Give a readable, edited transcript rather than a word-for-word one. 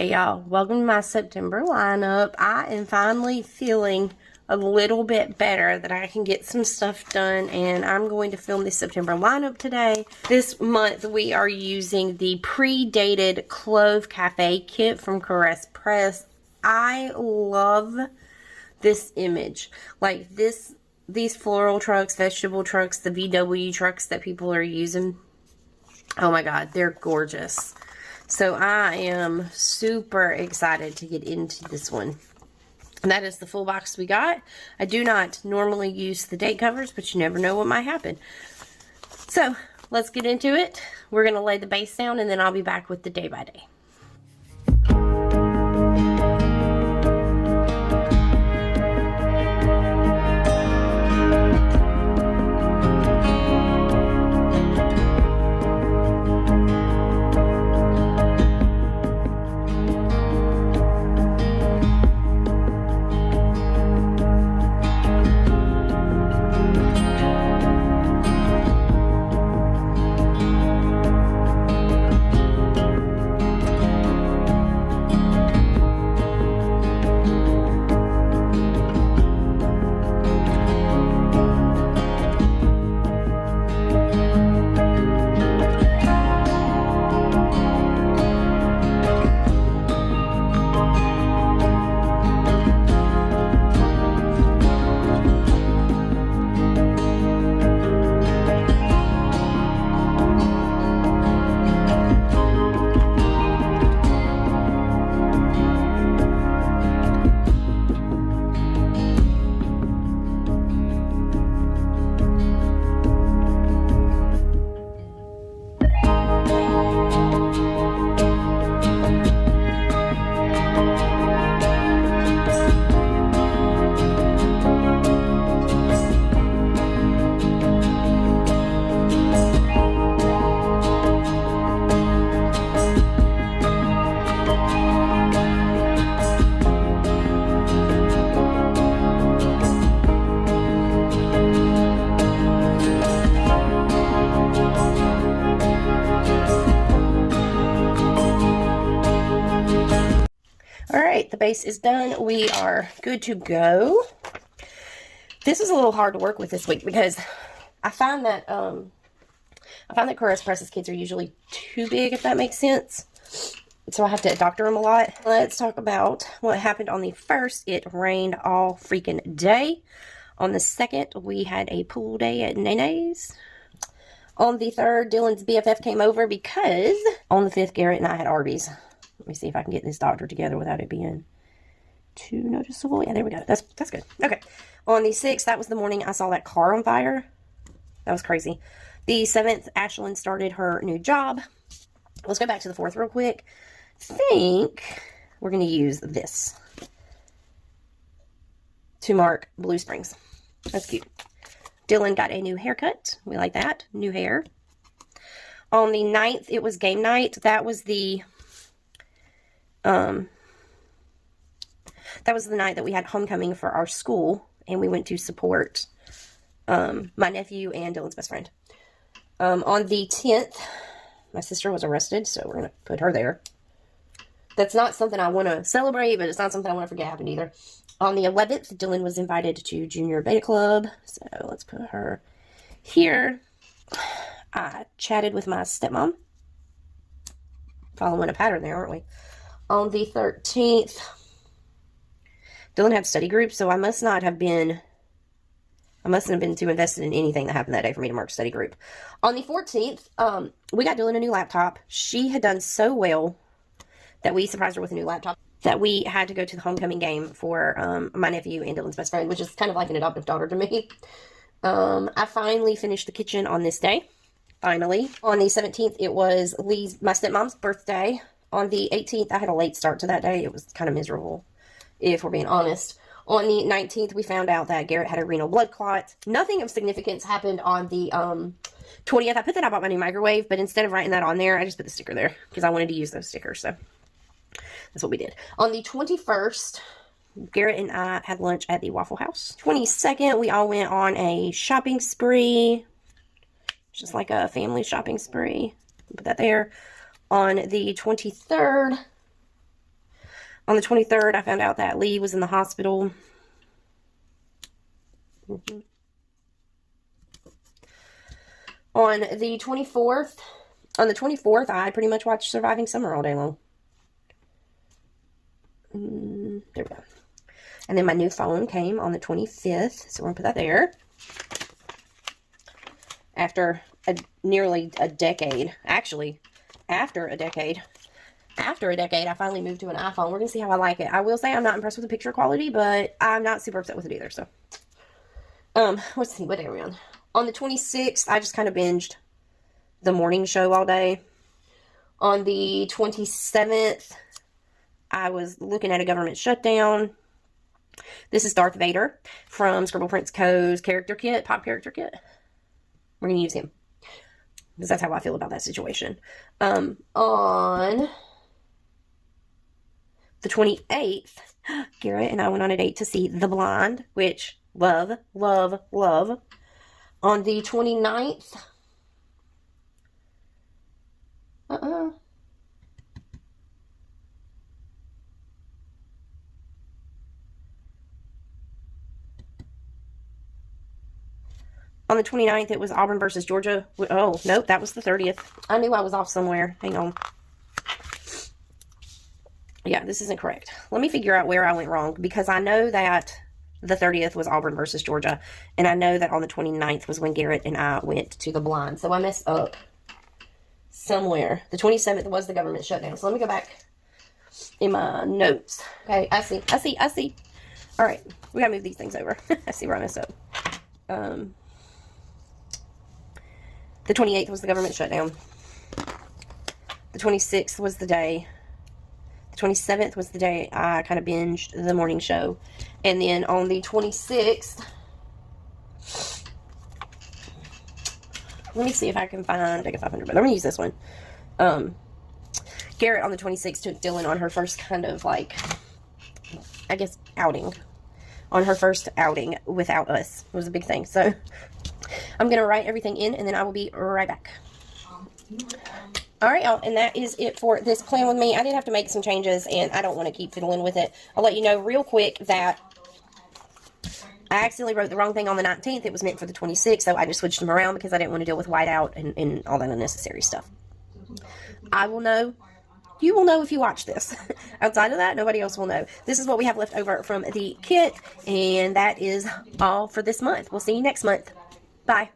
Hey y'all, welcome to my September lineup. I am finally feeling a little bit better that I can get some stuff done, and I'm going to film this September lineup today. This month we are using the pre-dated Clove Cafe kit from Caress Press. I love this image. Like these floral trucks, vegetable trucks, the VW trucks that people are using. Oh my god, they're gorgeous. So I am super excited to get into this one. And that is the full box we got. I do not normally use the date covers, but you never know what might happen. So let's get into it. We're going to lay the base down, and then I'll be back with the day by day. Alright, the base is done. We are good to go. This is a little hard to work with this week because I find that Caress Press's kids are usually too big, if that makes sense. So I have to doctor them a lot. Let's talk about what happened on the 1st. It rained all freaking day. On the 2nd, we had a pool day at Nene's. On the 3rd, Dylan's BFF came over because on the 5th, Garrett and I had Arby's. Let me see if I can get this doctor together without it being too noticeable. Yeah, there we go. That's good. Okay. On the 6th, that was the morning I saw that car on fire. That was crazy. The 7th, Ashlyn started her new job. Let's go back to the 4th real quick. I think we're going to use this to mark Blue Springs. That's cute. Dylan got a new haircut. We like that. New hair. On the 9th, it was game night. That was the night that we had homecoming for our school, and we went to support my nephew and Dylan's best friend. On the 10th, my sister was arrested, so we're going to put her there. That's not something I want to celebrate, but it's not something I want to forget happened either. On the 11th, Dylan was invited to Junior Beta Club, so let's put her here. I chatted with my stepmom. Following a pattern there, aren't we? On the 13th, Dylan had study group, so I mustn't have been too invested in anything that happened that day for me to mark study group. On the 14th, we got Dylan a new laptop. She had done so well that we surprised her with a new laptop that we had to go to the homecoming game for my nephew and Dylan's best friend, which is kind of like an adoptive daughter to me. I finally finished the kitchen on this day. Finally. On the 17th, it was my stepmom's birthday. On the 18th, I had a late start to that day. It was kind of miserable, if we're being honest. On the 19th, we found out that Garrett had a renal blood clot. Nothing of significance happened on the 20th. I put that I bought my new microwave, but instead of writing that on there, I just put the sticker there because I wanted to use those stickers. So that's what we did. On the 21st, Garrett and I had lunch at the Waffle House. 22nd, we all went on a shopping spree. Just like a family shopping spree. Put that there. On the 23rd, On the 23rd, I found out that Lee was in the hospital. On the 24th, I pretty much watched Surviving Summer all day long. There we go. And then my new phone came on the 25th, so we're going to put that there. After nearly a decade, actually, after a decade, I finally moved to an iPhone. We're going to see how I like it. I will say I'm not impressed with the picture quality, but I'm not super upset with it either, so. Let's see, what day are we on? On the 26th, I just kind of binged the morning show all day. On the 27th, I was looking at a government shutdown. This is Darth Vader from Scribble Prince Co.'s character kit, pop character kit. We're going to use him, because that's how I feel about that situation. On the 28th, Garrett and I went on a date to see The Blind, which, love, love, love. On the 29th, on the 29th, it was Auburn versus Georgia. Oh, nope, that was the 30th. I knew I was off somewhere. Hang on. Yeah, this isn't correct. Let me figure out where I went wrong, because I know that the 30th was Auburn versus Georgia, and I know that on the 29th was when Garrett and I went to The Blind. So I messed up somewhere. The 27th was the government shutdown. So let me go back in my notes. Okay, I see. All right, we gotta move these things over. I see where I messed up. The 28th was the government shutdown. The 26th was the day. The 27th was the day I kind of binged the morning show. And then on the 26th, let me see if I can find, I got 500, but I'm going to use this one. Garrett on the 26th took Dylan on her first kind of like, I guess, outing. On her first outing without us. It was a big thing. So I'm going to write everything in, and then I will be right back. Alright, y'all, and that is it for this plan with me. I did have to make some changes, and I don't want to keep fiddling with it. I'll let you know real quick that I accidentally wrote the wrong thing on the 19th. It was meant for the 26th, so I just switched them around because I didn't want to deal with whiteout and all that unnecessary stuff. I will know. You will know if you watch this. Outside of that, nobody else will know. This is what we have left over from the kit, and that is all for this month. We'll see you next month. Bye.